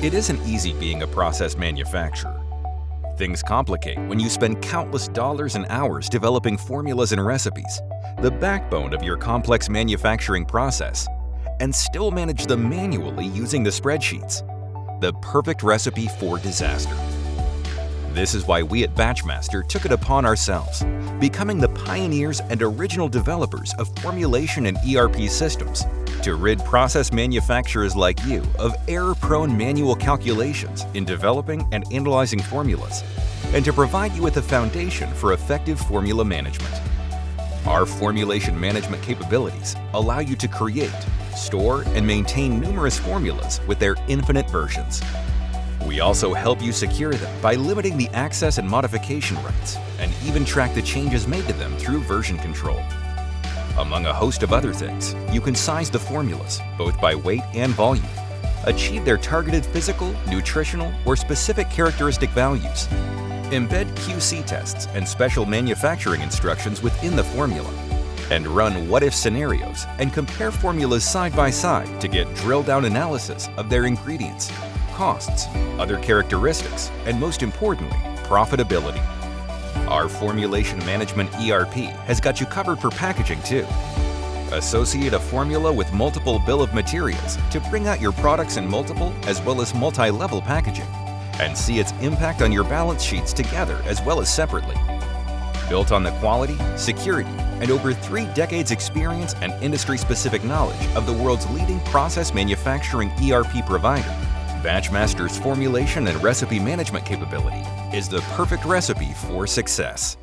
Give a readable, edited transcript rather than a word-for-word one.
It isn't easy being a process manufacturer. Things complicate when you spend countless dollars and hours developing formulas and recipes, the backbone of your complex manufacturing process, and still manage them manually using the spreadsheets. The perfect recipe for disaster. This is why we at BatchMaster took it upon ourselves, becoming the pioneers and original developers of formulation and ERP systems to rid process manufacturers like you of error-prone manual calculations in developing and analyzing formulas, and to provide you with a foundation for effective formula management. Our formulation management capabilities allow you to create, store, and maintain numerous formulas with their infinite versions. We also help you secure them by limiting the access and modification rights, and even track the changes made to them through version control. Among a host of other things, you can size the formulas, both by weight and volume, achieve their targeted physical, nutritional, or specific characteristic values, embed QC tests and special manufacturing instructions within the formula, and run what-if scenarios and compare formulas side by side to get drill-down analysis of their ingredients, costs, other characteristics, and most importantly, profitability. Our formulation management ERP has got you covered for packaging too. Associate a formula with multiple bill of materials to bring out your products in multiple as well as multi-level packaging, and see its impact on your balance sheets together as well as separately. Built on the quality, security, and over 3 decades experience and industry-specific knowledge of the world's leading process manufacturing ERP provider, BatchMaster's formulation and recipe management capability is the perfect recipe for success.